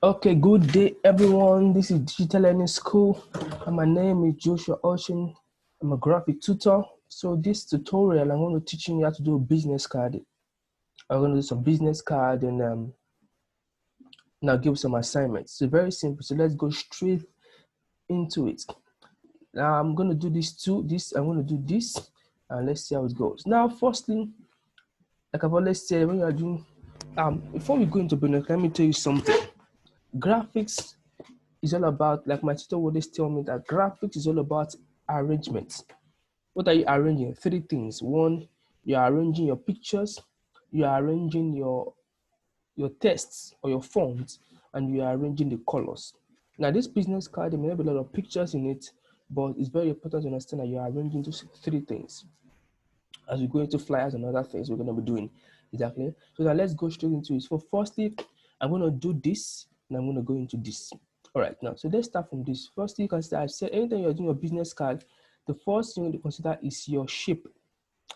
Okay, good day everyone. This is Digital Learning School and my name is Joshua Oshin. I'm a graphic tutor. So this tutorial, I'm going to teach you how to do a business card. I'm going to do some business card and now give some assignments. So very simple. So let's go straight into it. Now I'm going to do I'm going to do this and let's see how it goes. Now, firstly, like I've always said, when you are doing, before we go into business, let me tell you something. Graphics is all about, like my tutor would always tell me, that graphics is all about arrangement. What are you arranging? Three things. One, you are arranging your pictures, you are arranging your texts or your fonts, and you are arranging the colors. Now, this business card, there may have a lot of pictures in it, but it's very important to understand that you are arranging those three things. As we go into flyers and other things we're going to be doing. Exactly. So now let's go straight into it. So firstly, I'm going to do this and I'm going to go into this. All right, now, so let's start from this. Firstly, you can start, I said, anytime you're doing your business card, the first thing to consider is your shape.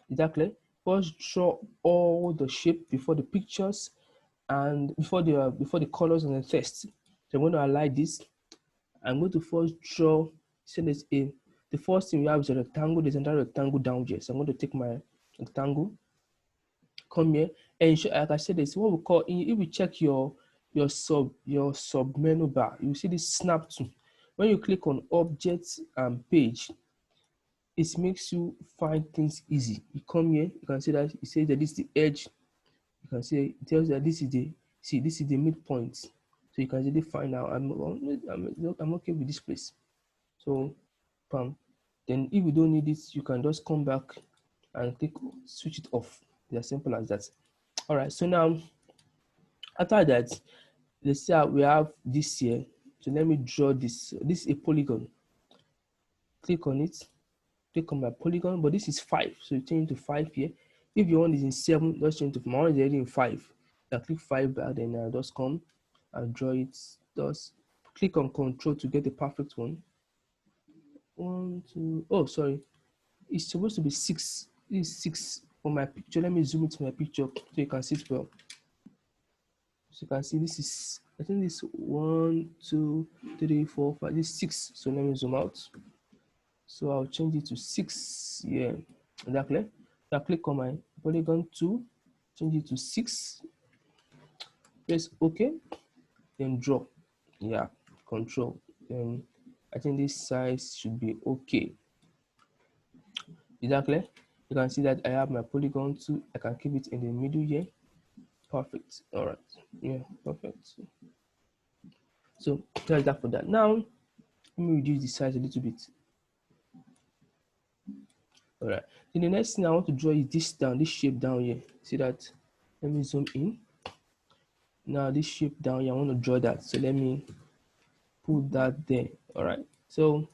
Exactly. First, draw all the shape before the pictures and before the colors and the text. So I'm going to align this. I'm going to first draw, say there's the first thing we have is a rectangle. There's another rectangle down here. So I'm going to take my rectangle, come here, and show, like I said, it's what we call, if we check your sub menu bar, you see this snap to. When you click on objects and page, it makes you find things easy. You come here, you can see that it says that this is the edge. You can see it tells you that this is the midpoint. So you can easily find out I'm okay with this place. So then if you don't need it, you can just come back and click switch it off. It's as simple as that. All right, so now after that, let's say we have this here. So let me draw this. This is a polygon. Click on it. Click on my polygon, but this is 5. So you change to 5 here. If your one is in 7, just change to my one is already in 5. Now click 5 back, then just come and draw it. Just click on Control to get the perfect one. 1, 2. Oh, sorry. It's supposed to be 6. This is 6 for my picture. Let me zoom into my picture so you can see it well. So you can see this is, I think this 1, 2, 3, 4, 5. This is 6. So let me zoom out. So I'll change it to 6. Yeah, exactly. Now click on my polygon 2, change it to 6. Press OK. Then draw. Yeah, Control. Then I think this size should be okay. Exactly. You can see that I have my polygon 2. I can keep it in the middle here. Perfect. All right. Yeah, perfect. So that's that for that. Now, let me reduce the size a little bit. All right. Then the next thing I want to draw is this down, this shape down here. See that? Let me zoom in. Now this shape down here, I want to draw that. So let me put that there. All right. So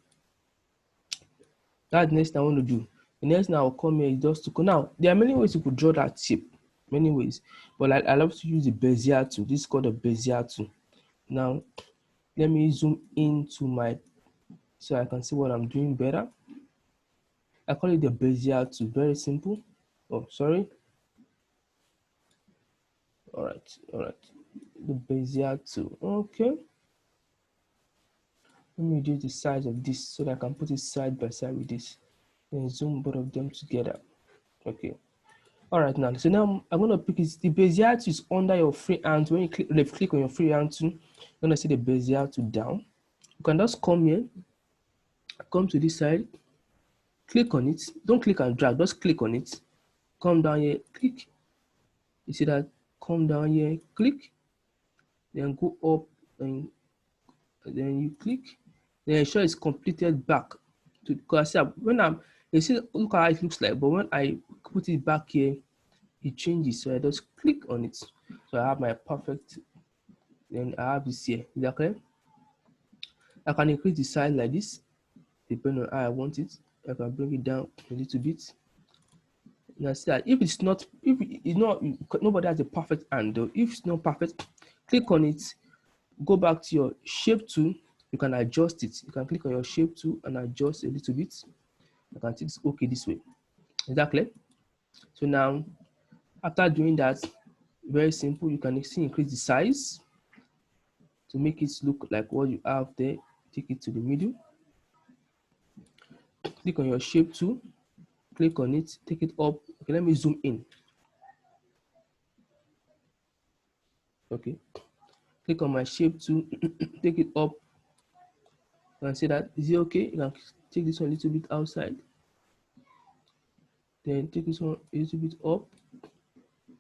that's the next thing I want to do. The next thing I will come here is just to go. Now, there are many ways you could draw that shape. Many ways. But I love to use the Bezier tool. This is called the Bezier tool. Now, let me zoom into my, so I can see what I'm doing better. I call it the Bezier tool. Very simple. Oh, sorry. All right. The Bezier tool. Okay. Let me reduce the size of this so that I can put it side by side with this. Then zoom both of them together. Okay. All right, now. So now I'm going to pick it. The Bezier tool is under your freehand. When you click on your freehand tool, you're going to see the Bezier tool down. You can just come here, come to this side, click on it. Don't click and drag, just click on it. Come down here, click. You see that? Come down here, click. Then go up and then you click. Then ensure it's completed back. Because when you see, look how it looks like, but when I put it back here, it changes. So I just click on it. So I have my perfect, then I have this here. Is that clear? I can increase the size like this, depending on how I want it. I can bring it down a little bit. Now see that if it's not, nobody has a perfect hand. Though. If it's not perfect, click on it, go back to your shape tool. You can adjust it. You can click on your shape tool and adjust a little bit. I can think it's okay this way. Is that clear? So now, after doing that, very simple, you can still increase the size. To make it look like what you have there, take it to the middle. Click on your shape tool, click on it, take it up. Okay, let me zoom in. Okay, click on my shape tool, take it up. You can see that. Is it okay? You can take this one a little bit outside. Then take this one a little bit up.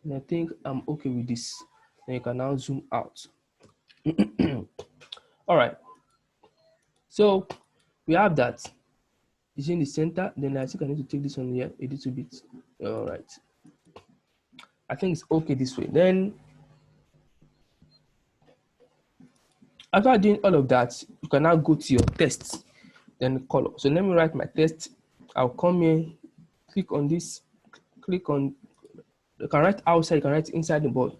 And I think I'm okay with this. Then you can now zoom out. All right. So we have that. It's in the center. Then I think I need to take this one here a little bit. All right. I think it's okay this way. Then after doing all of that, you can now go to your text, then color. So let me write my text. I'll come here, click on this, click on. You can write outside. You can write inside the board. You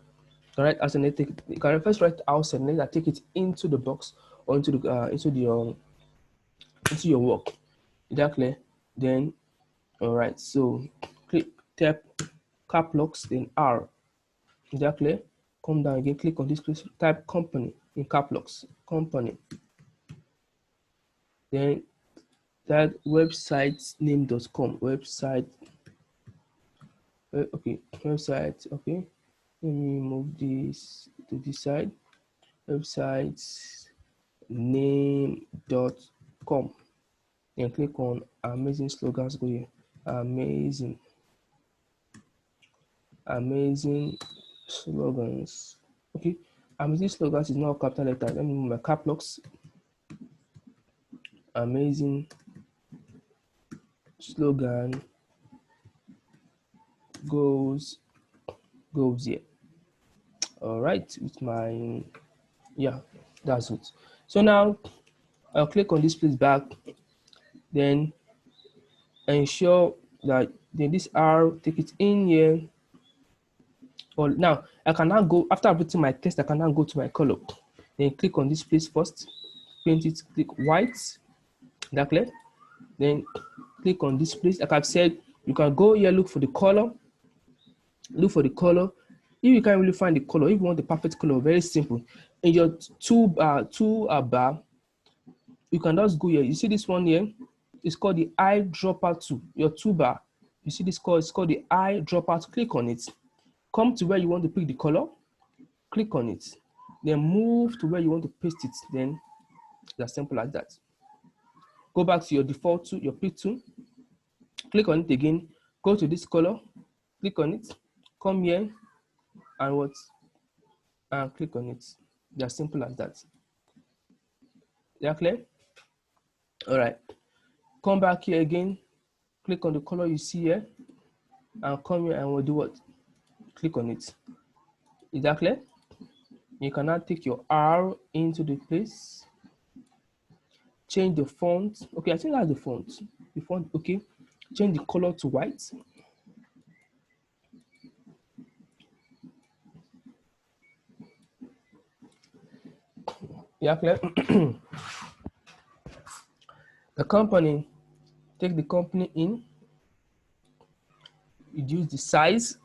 can write outside. And take it, you can first write outside, and then I take it into the box or into your work. Is that clear? Then all right. So click tap cap locks, then R. Is that clear? Come down again, click on this place, type company in cap locks, company. Then that website name.com, website, okay, website, okay. Let me move this to this side, website name.com. Then click on amazing slogans, go here, amazing slogans. Okay, amazing slogans is not a capital letter. Let me move my cap locks. Amazing slogan goes here. All right, with my, yeah, that's it. So now I'll click on this place back, then ensure that then this R, take it in here. Or now I can now go, after putting my text, I can now go to my color. Then click on this place first, paint it, click white, that clear? Then click on this place. Like I've said, you can go here, look for the color. Look for the color. If you can't really find the color, if you want the perfect color, very simple. In your toolbar, you can just go here. You see this one here? It's called the eyedropper tool. Your toolbar. You see this called? It's called the eyedropper tool. Click on it. Come to where you want to pick the color. Click on it. Then move to where you want to paste it. Then it's as simple as that. Go back to your default tool, your pick tool. Click on it again. Go to this color. Click on it. Come here and what? And click on it. They're as simple as that. They're clear? All right. Come back here again. Click on the color you see here. And come here and we'll do what? Click on it. Is that clear? You can now take your R into the place. Change the font. Okay, I think that's the font. The font, okay. Change the color to white. Yeah, clear? The company, take the company in, reduce the size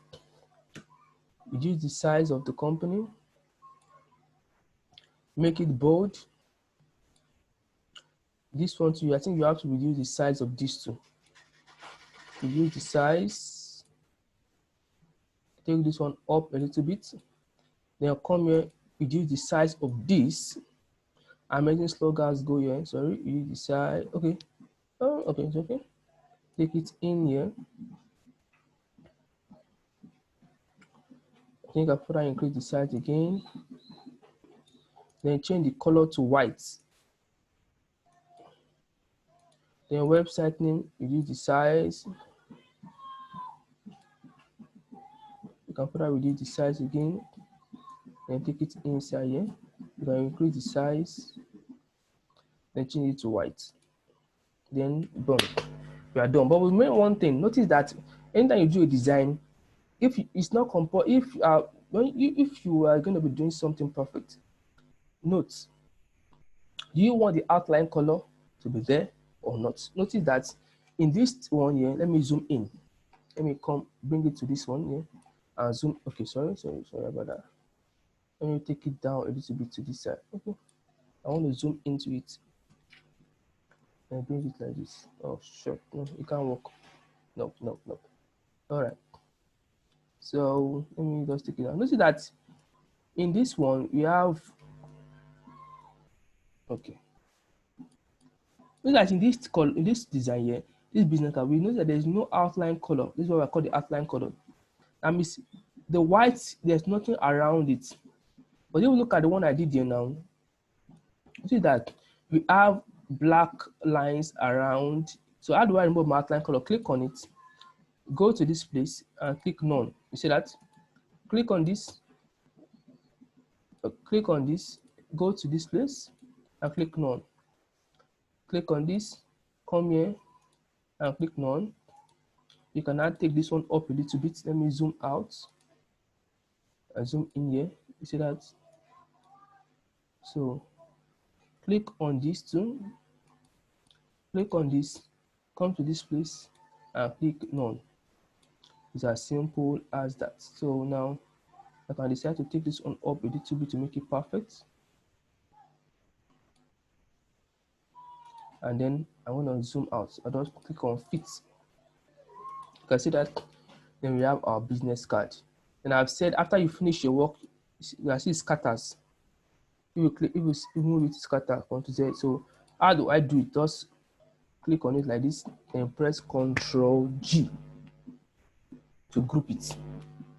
of the company, make it bold. This one too, I think you have to reduce the size of these two. Reduce the size, take this one up a little bit. Then I'll come here, reduce the size of this. Amazing slogans go here, sorry, you decide, okay. Oh, okay, it's okay. Take it in here. I think I'll further increase the size again. Then change the color to white. Then website name, reduce the size. You can further reduce the size again. Then take it inside here. You can increase the size. Then change it to white. Then boom, we are done. But we made one thing. Notice that anytime you do a design, if it's not if you are going to be doing something perfect, note, do you want the outline color to be there or not? Notice that in this one here, let me zoom in. Let me bring it to this one here and zoom. Okay, sorry about that. Let me take it down a little bit to this side. Okay. I want to zoom into it and bring it like this. Oh, sure. No, it can't work. Nope, nope, nope. All right. So let me just take it down. Notice that in this one we have, okay. Notice that in this design here, this business card, we notice that there is no outline color. This is what I call the outline color. That means the white, there's nothing around it. But if you look at the one I did here now, you see that we have black lines around. So how do I remove my outline color? Click on it, go to this place and click none. You see that? Click on this, go to this place and click none. Click on this, come here and click none. You can now take this one up a little bit. Let me zoom out and zoom in here. You see that? So click on this too. Click on this, come to this place and click none. It's as simple as that. So now I can decide to take this one up a little bit to make it perfect. And then I want to zoom out. I just click on fit. You can see that. Then we have our business card. And I've said after you finish your work, you can see it scatters. If you click, if you move it, scatter, Ctrl Z. So how do I do it? Just click on it like this and press Ctrl G to group it.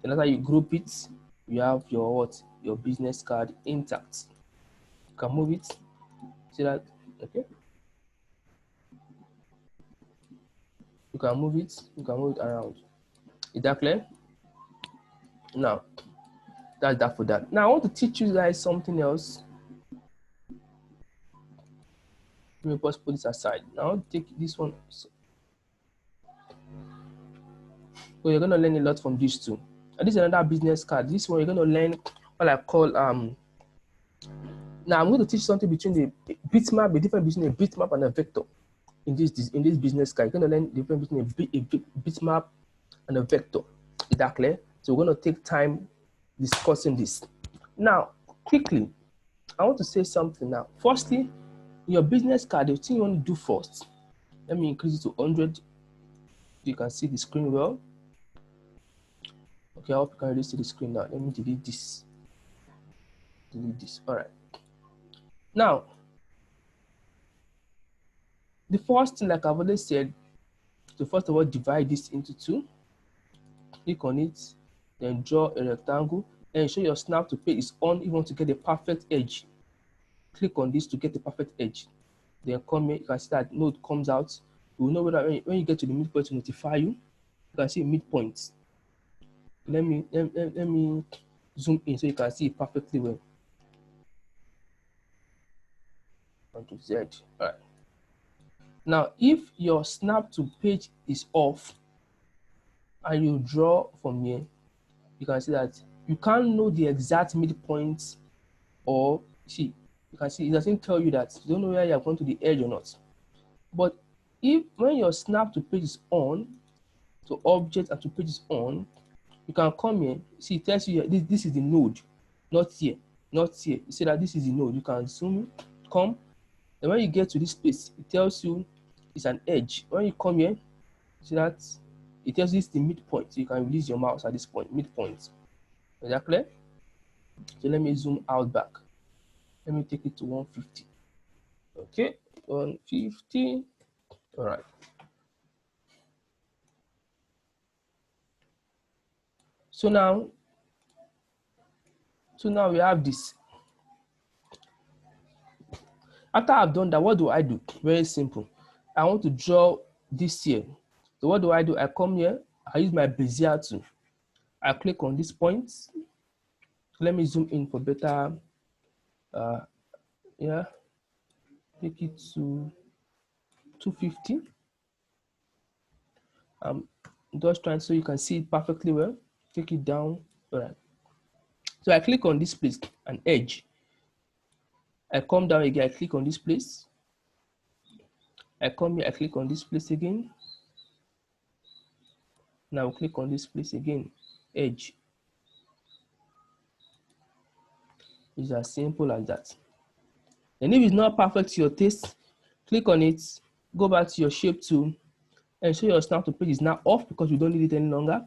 And after you group it, you have your what? Your business card intact. You can move it. See that? Okay. You can move it. You can move it around. Is that clear? Now, that's that for that. Now I want to teach you guys something else. Let me just put this aside. Now take this one. So you're gonna learn a lot from these two. And this is another business card. This one you're gonna learn what I call now I'm going to teach something between the bitmap, the difference between a bitmap and a vector. In this business card, you're gonna learn the difference between a bitmap and a vector. Is that clear? So we're gonna take time discussing this. Now, quickly, I want to say something now. Firstly, in your business card, the thing you want to do first, let me increase it to 100. You can see the screen well. Okay, I hope you can really see the screen now. Let me delete this. Delete this. All right. Now, the first thing, like I've already said, so first of all, divide this into two. Click on it, then draw a rectangle, and ensure your snap to page is on if you want to get a perfect edge. Click on this to get the perfect edge. Then come here, you can see that node comes out. You will know whether when you get to the midpoint to notify you. You can see midpoint. Let me zoom in so you can see it perfectly well. Ctrl Z. All right. Now, if your snap to page is off and you draw from here, you can see that you can't know the exact midpoint, or see, you can see it doesn't tell you that. You don't know where you're going to the edge or not. But if when your snap to page is on, to object and to page is on, you can come here. See, it tells you this is the node, not here, not here. You see that this is the node. You can zoom, come, and when you get to this place, it tells you it's an edge. When you come here, see that it tells you it's the midpoint. So you can release your mouse at this point, midpoint. Is that clear? So let me zoom out back. Let me take it to 150. Okay, 150. All right. So now we have this. After I've done that, what do I do? Very simple. I want to draw this here. So what do? I come here, I use my Bezier tool. I click on this point. Let me zoom in for better, yeah, take it to 250. I'm just trying so you can see it perfectly well. Take it down. All right. So I click on this place, an edge. I come down again, I click on this place. I come here, I click on this place again. Now click on this place again, edge. It's as simple as that. And if it's not perfect to your taste, click on it, go back to your shape tool, and show your snap to page is now off because you don't need it any longer.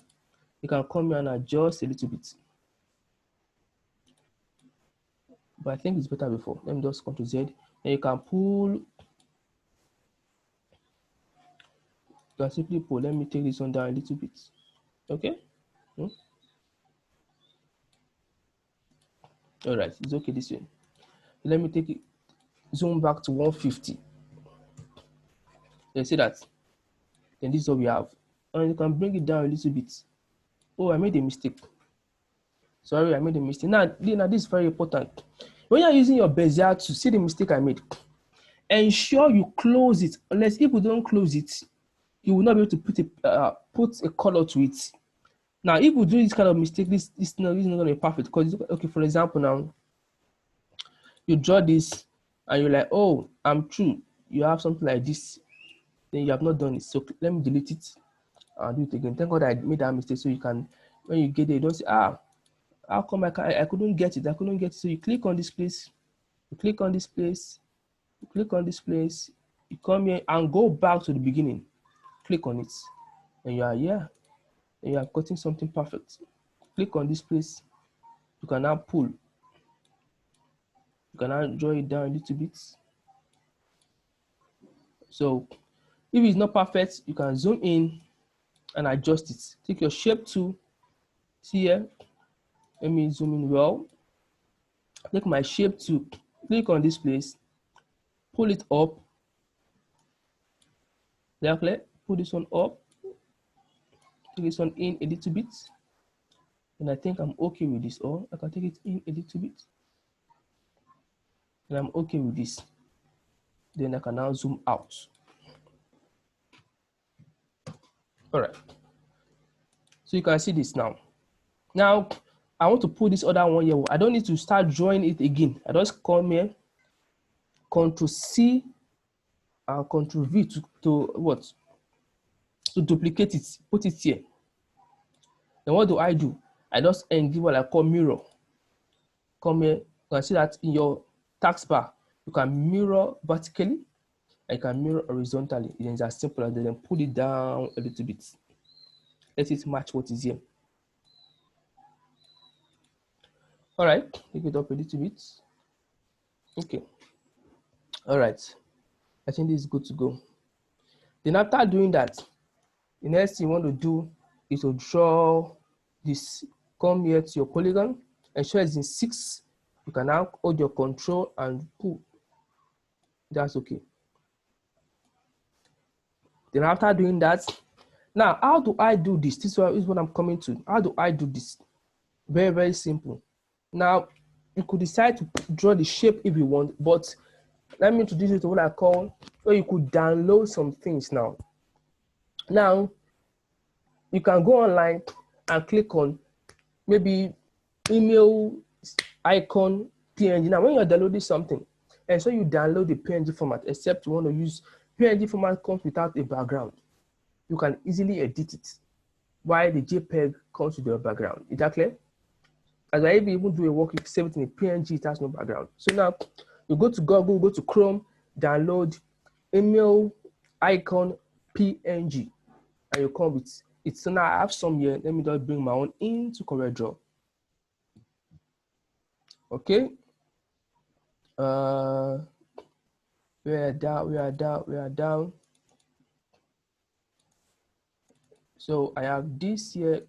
You can come here and adjust a little bit. But I think it's better before. Let me just come to Z. And you can pull. You can simply pull. Let me take this one down a little bit. Okay? All right, it's okay this way. Let me take it, zoom back to 150. You see that? Then this is what we have. And you can bring it down a little bit. Oh, I made a mistake. Sorry, I made a mistake. Now this is very important. When you're using your Bezier to see the mistake I made, ensure you close it. Unless if you don't close it, you will not be able to put a color to it. Now, if you do this kind of mistake, this is not going to be perfect. Because, okay, for example, now, you draw this, and you're like, oh, I'm true. You have something like this. Then you have not done it. So let me delete it and do it again. Thank God I made that mistake. So you can, when you get there, you don't say, how come I couldn't get it? I couldn't get it. So you click on this place. You click on this place. You click on this place. You come here and go back to the beginning. Click on it. And you are here. And you have gotten something perfect. Click on this place. You can now pull. You can now draw it down a little bit. So if it's not perfect, you can zoom in and adjust it. Take your shape tool. See here. Let me zoom in well. Take my shape tool. Click on this place. Pull it up. Clear? Pull this one up. Take this one in a little bit. And I think I'm okay with this. Or I can take it in a little bit. And I'm okay with this. Then I can now zoom out. All right. So you can see this now. Now, I want to put this other one here. I don't need to start drawing it again. I just come here, Control C and Control V to what? To duplicate it, put it here. Then what do? I just give what I call mirror. Come here, you can see that in your taskbar, you can mirror vertically, and you can mirror horizontally. It's as simple as that. Then pull it down a little bit. Let it match what is here. All right, take it up a little bit. Okay. All right. I think this is good to go. Then after doing that, the next thing you want to do is to draw this. Come here to your polygon, ensure it's in 6. You can now hold your control and pull. That's okay. Then after doing that, now how do I do this? This is what I'm coming to. How do I do this? Very, very simple. Now, you could decide to draw the shape if you want, but let me introduce you to what I call, where you could download some things now. Now, you can go online and click on maybe email icon PNG. Now, when you're downloading something, and so you download the PNG format, except you want to use PNG format comes without a background. You can easily edit it, while the JPEG comes with your background. Is that clear? As I even do a work, you save it in a PNG, it has no background. So now you go to Google, go to Chrome, download email icon PNG, and you come with it. So now I have some here. Let me just bring my own into Corel Draw. Okay. We are down. So I have this here,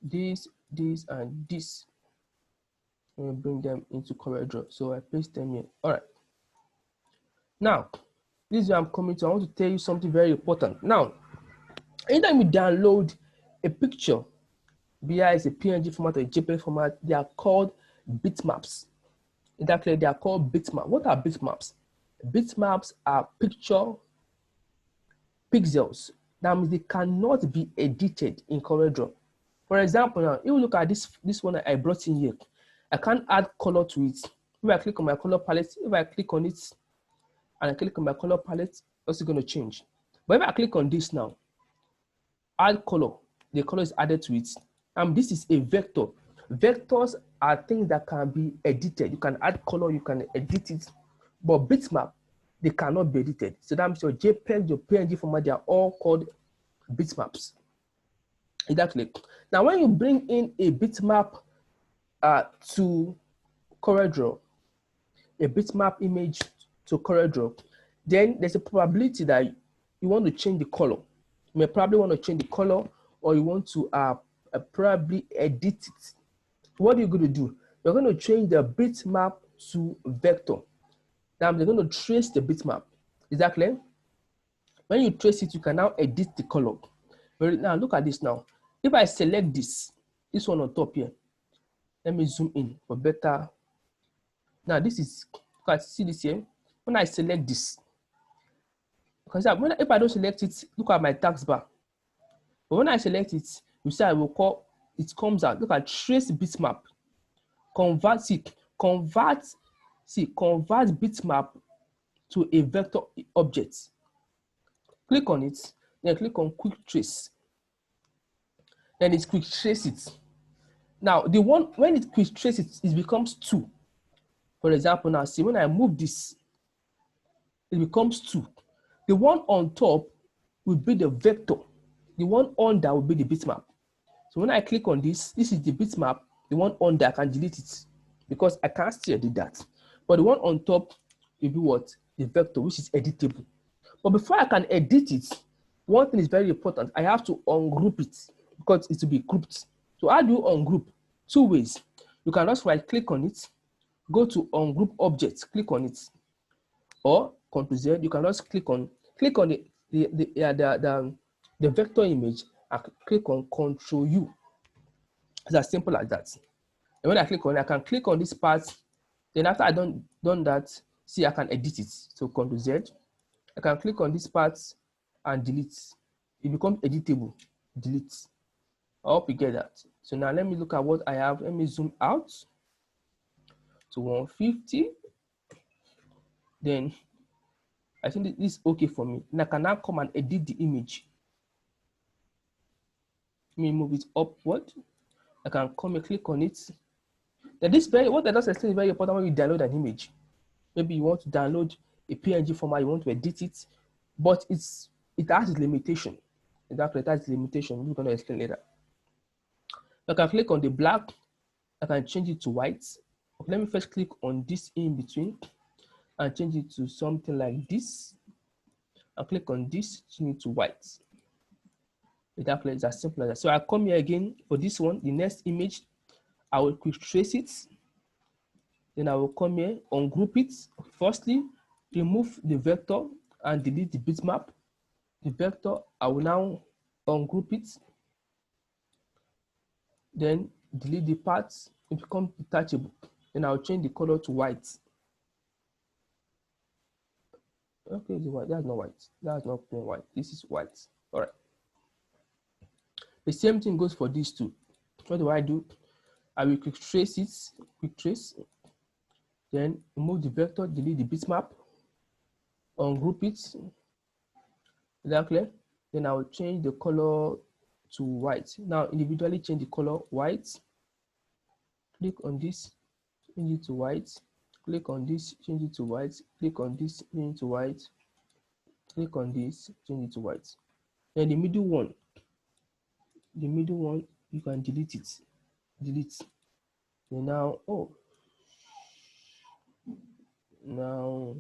this, and this. Let me bring them into Corel Draw. So I paste them here. All right. Now, this is where I'm coming to. I want to tell you something very important. Now, anytime you download a picture, be it a PNG format or a JPEG format, they are called bitmaps. Is that clear? They are called bitmaps. What are bitmaps? Bitmaps are picture pixels. That means they cannot be edited in Corel Draw. For example, now, if you look at this one I brought in here, I can't add color to it. If I click on my color palette, if I click on it and I click on my color palette, it's going to change. But if I click on this now, add color, the color is added to it. And this is a vector. Vectors are things that can be edited. You can add color, you can edit it, but bitmap, they cannot be edited. So that means your JPEG, your PNG format, they are all called bitmaps. Exactly. Now, when you bring in a bitmap to Corel Draw, a bitmap image to Corel Draw, then there's a probability that you want to change the color. You may probably want to change the color, or you want to probably edit it. What are you going to do? You're going to change the bitmap to vector. Now they're going to trace the bitmap. Is that clear? When you trace it, you can now edit the color. But now look at this now. If I select this one on top here, let me zoom in for better. Now this is, you can see this here. When I select this, because if I don't select it, look at my taskbar. But when I select it, you see I will call, it comes out. Look at trace bitmap. Convert bitmap to a vector object. Click on it, then click on quick trace. Then it quick trace it. Now the one, when it quick trace it, it becomes 2. For example, now see when I move this, it becomes 2. The one on top will be the vector. The one under will be the bitmap. So when I click on this, this is the bitmap. The one under, I can delete it because I can't still edit that. But the one on top will be what? The vector, which is editable. But before I can edit it, one thing is very important. I have to ungroup it because it will be grouped. So how do you ungroup? 2 ways. You can just right click on it, go to ungroup objects, click on it, or Ctrl Z. You can just click on the vector image and click on Ctrl U. It's as simple as that. And when I click on it, I can click on this part. Then after I done that, see I can edit it. So Ctrl Z. I can click on this part and delete. It becomes editable. Delete. I hope you get that. So now let me look at what I have. Let me zoom out to 150. Then I think this is okay for me. And I can now come and edit the image. Let me move it upward. I can come and click on it. Then what I just explained is very important when you download an image. Maybe you want to download a PNG format, you want to edit it, but it has its limitation. Exactly, it has its limitation. We're going to explain later. I can click on the black. I can change it to white. Okay, let me first click on this in between and change it to something like this. I'll click on this, change it to white. Exactly, it's as simple as that. So I come here again for this one, the next image. I will quick trace it. Then I will come here, ungroup it. Firstly, remove the vector and delete the bitmap. The vector, I will now ungroup it. Then delete the parts, it becomes detachable. Then I'll change the color to white. Okay, the white, that's not white. That's not plain white. This is white. All right. The same thing goes for these two. What do? I will quick trace it, quick trace. Then remove the vector, delete the bitmap, ungroup it. Is that clear? Then I will change the color to white. Now individually change the color white. Click on this, change it to white. Click on this, change it to white. Click on this, change it to white. Click on this, change it to white. Then the middle one, you can delete it. Delete. And now, now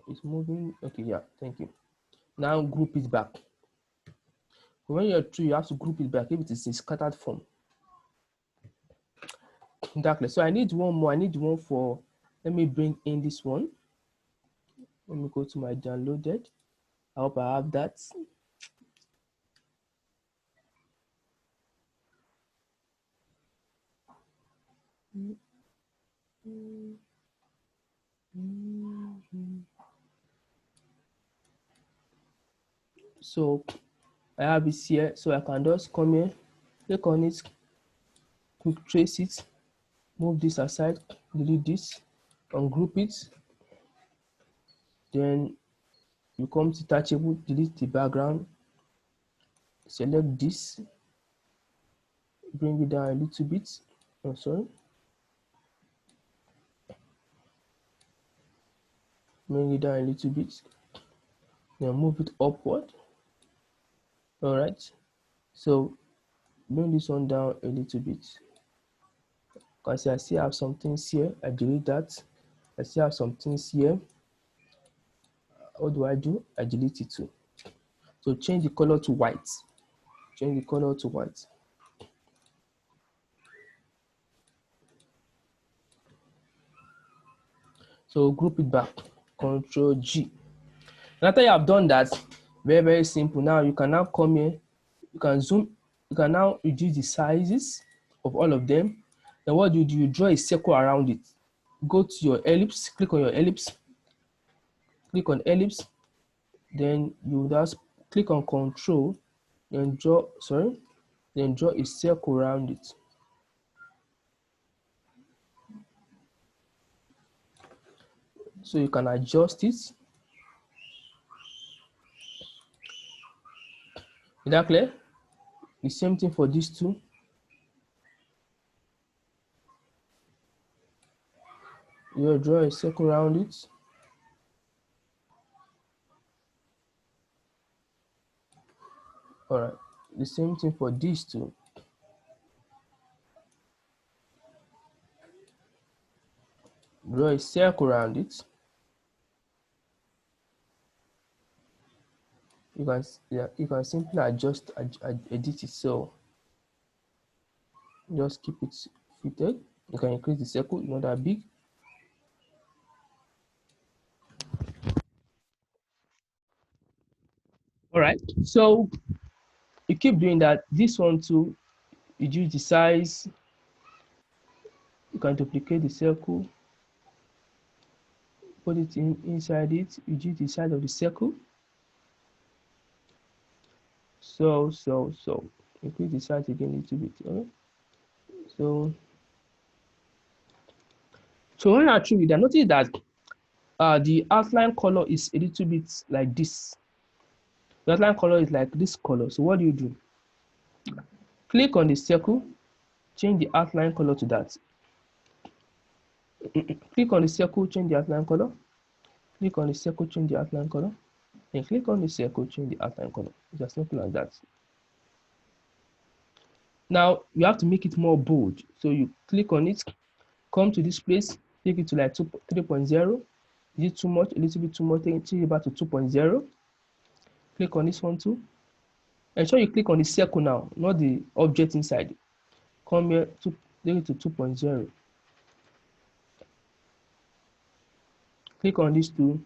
it's moving. Okay, yeah, thank you. Now group it back. When you're through, you have to group it back if it is in scattered form. Exactly. So I need one more. I need one for, let me bring in this one. Let me go to my downloaded. I hope I have that. So I have it here, so I can just come here, click on it, quick trace it, move this aside, delete this, ungroup it. Then you come to detachable, delete the background. select this, bring it down a little bit. Oh, sorry. Bring it down a little bit. Then move it upward. All right. So bring this one down a little bit. Because I still have some things here. I delete that. I still have some things here. What do? I delete it too. So change the color to white. Change the color to white. So group it back. Control G. And after you have done that, very, very simple. Now you can now come here. You can zoom. You can now reduce the sizes of all of them. Then what do? You draw a circle around it. Go to your ellipse. Click on your ellipse. Click on ellipse. Then you just click on Control. Then draw. Then draw a circle around it. So you can adjust it. Is that clear? The same thing for these two. You draw a circle around it. All right. The same thing for these two. Draw a circle around it. You can simply adjust, edit it. So just keep it fitted. You can increase the circle, not that big. All right. So you keep doing that. This one too, reduce the size. You can duplicate the circle, put it inside it, reduce the size of the circle. So increase the size again a little bit. Okay? So when I through with that, notice that the outline color is a little bit like this. The outline color is like this color. So what do? Click on the circle, change the outline color to that. Click on the circle, change the outline color. Click on the circle, change the outline color. Then click on the circle, change the outline color. It's as simple as that. Now you have to make it more bold. So you click on it, come to this place, take it to like 3.0. Is it too much? A little bit too much. Take it back to 2.0. Click on this one too. Ensure you click on the circle now, not the object inside. Come here to take it to 2.0. Click on these two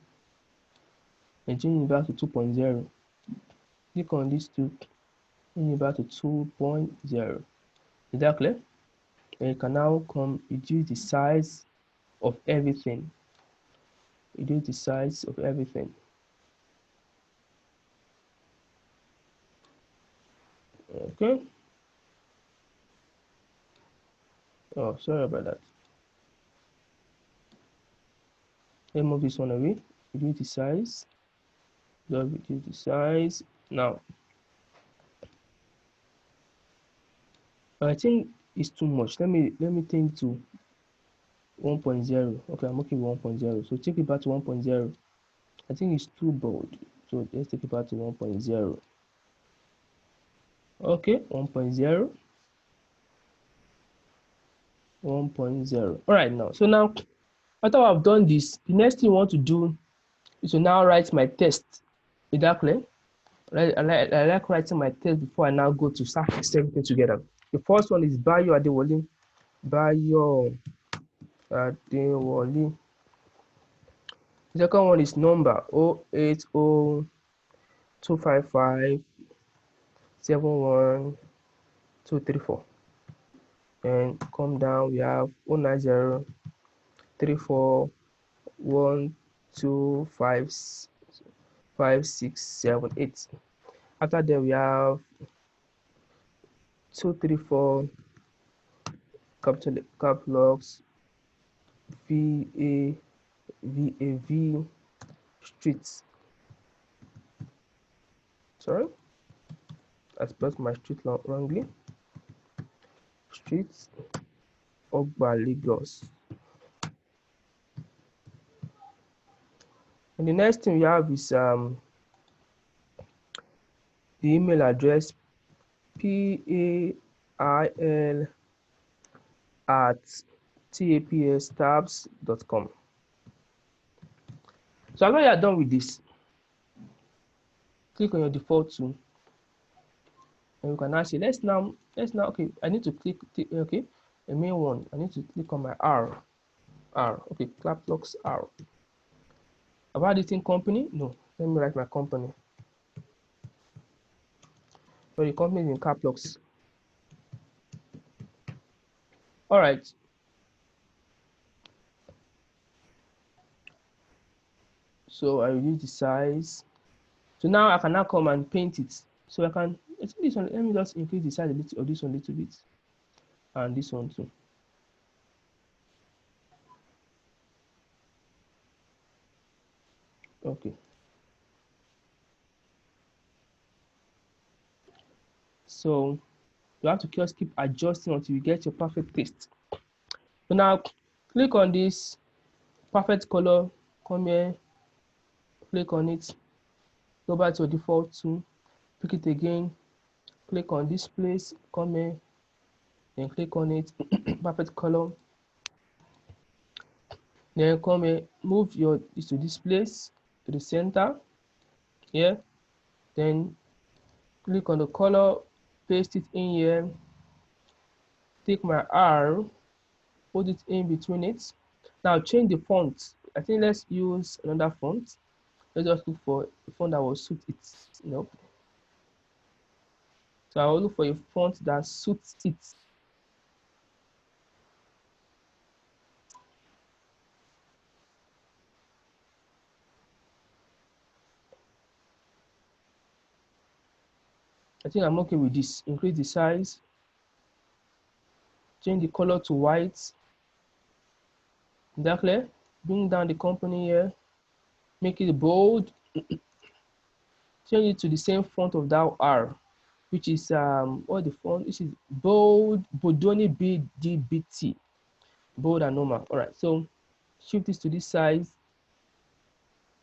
and change it back to 2.0. Click on these two, change it back to 2.0. Is that clear? And you can now come reduce the size of everything. Reduce the size of everything. Okay. Oh, sorry about that. Let's move this one away. Reduce the size. Just reduce the size. Now, I think it's too much. Let me think to 1.0. Okay, I'm okay with 1.0. So take it back to 1.0. I think it's too bold. So let's take it back to 1.0. Okay, 1.0. 1.0. All right, now. So now, after I've done this, the next thing I want to do is to now write my test. Is that clear? I like writing my test before I now go to start fixing everything together. The first one is Bayo Adewale. Bayo Adewale. The second one is number 080-255-71234. And come down, we have 090-34125678. After that, we have 234 cap locks VAV streets. Sorry, I spelled my street wrongly. Street Ogba, Lagos. And the next thing we have is the email address pail@tapstabs.com. So after you are done with this, click on your default tool, and you can now say, let's now okay, I need to click okay, the main one, I need to click on my R. Okay, Claplocks R. About this in company? No, let me write my company. So the company is in Caplocks. All right. So I reduce the size. So now I can now come and paint it. So I can, this one, let me just increase the size a little of this one a little bit, and this one too. Okay. So you have to just keep adjusting until you get your perfect taste. So now click on this perfect color, come here, click on it, go back to your default tool, pick it again, click on this place, come here, then click on it, perfect color, then come here, move your to this place to the center here, then click on the color, paste it in here, take my R, put it in between it. Now change the font. I think let's use another font. Let's just look for a font that will suit it. Nope. So I will look for a font that suits it. I think I'm okay with this. Increase the size, change the color to white, darkly, bring down the company here, make it bold, change it to the same font of that R, which is what the font, this is bold, Bodoni BDBT, bold and normal. All right, so shift this to this size.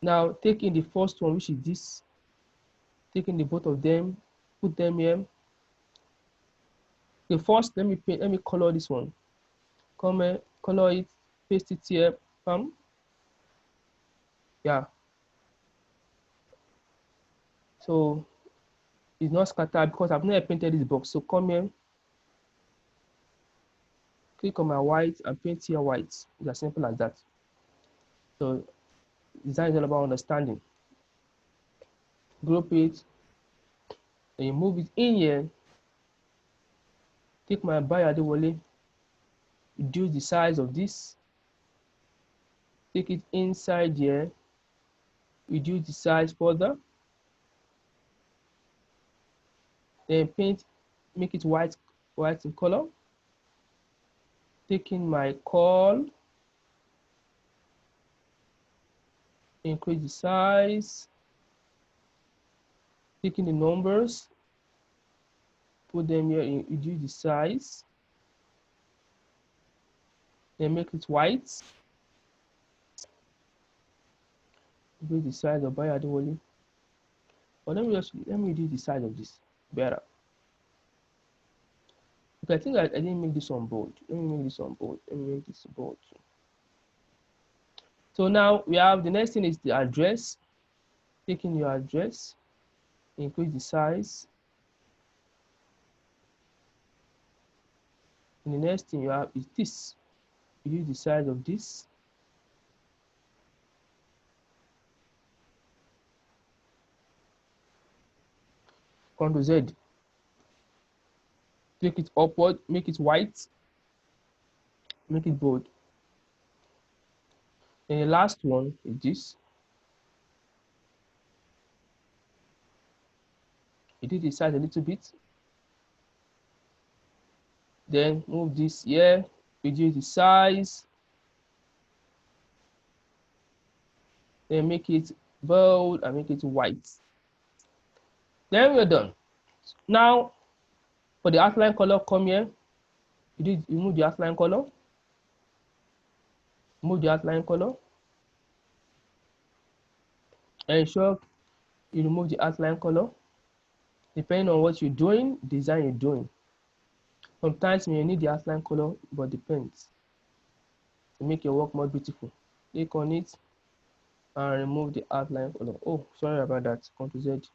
Now take in the first one, which is this, take in the both of them, put them here. Okay, first let me color this one. Come here, color it, paste it here, bam. Yeah. So it's not scattered because I've never painted this box. So come here, click on my white and paint here white. It's as simple as that. So design is all about understanding. Group it, and you move it in here. Take my Bayadewale, reduce the size of this. Take it inside here, reduce the size further. Then paint, make it white in color. Taking my call, increase the size. Taking the numbers, put them here, reduce the size. Then make it white. Reduce the size of Bayadewale. But let me reduce the size of this better. Okay, I think I didn't make this one bold. Let me make this one bold. Let me make this bold. So now we have the next thing is the address. Taking your address, increase the size. And the next thing you have is this. Reduce the size of this. Ctrl Z. Take it upward, make it white, make it bold. And the last one is this. Reduce the size a little bit. Then move this here, reduce the size. Then make it bold and make it white. Then we're done. Now, for the outline color, come here. You move the outline color. Move the outline color. Ensure you remove the outline color. Depending on what you're doing, design you're doing. Sometimes you may need the outline color, but depends. To make your work more beautiful. Click on it and remove the outline color. Oh, sorry about that. Ctrl Z.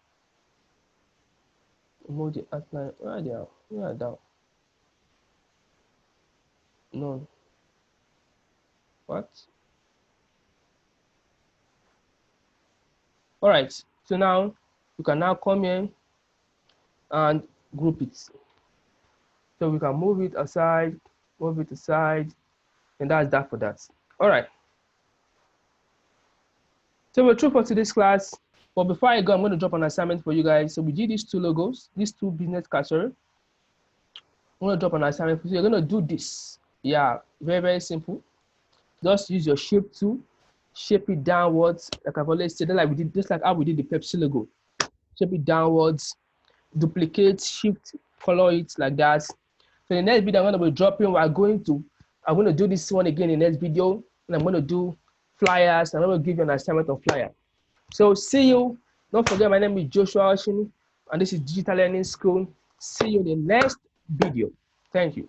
Remove the outline. Where are they? Where are they? No. What? All right. So now you can now come in and group it. So we can move it aside, and that's that for that. All right. So we're through for today's class. But before I go, I'm going to drop an assignment for you guys. So we did these two logos, these two business cards. I'm going to drop an assignment for you. You're going to do this. Yeah, very, very simple. Just use your shape tool, shape it downwards, like I've always said, like we did, just like how we did the Pepsi logo. Shape it downwards, duplicate, shift, color it like that. So the next video I'm going to be dropping, I'm going to do this one again in the next video, and I'm going to do flyers, and I'm going to give you an assignment of flyer. So see you. Don't forget, my name is Joshua Oshin, and this is Digital Learning School. See you in the next video. Thank you.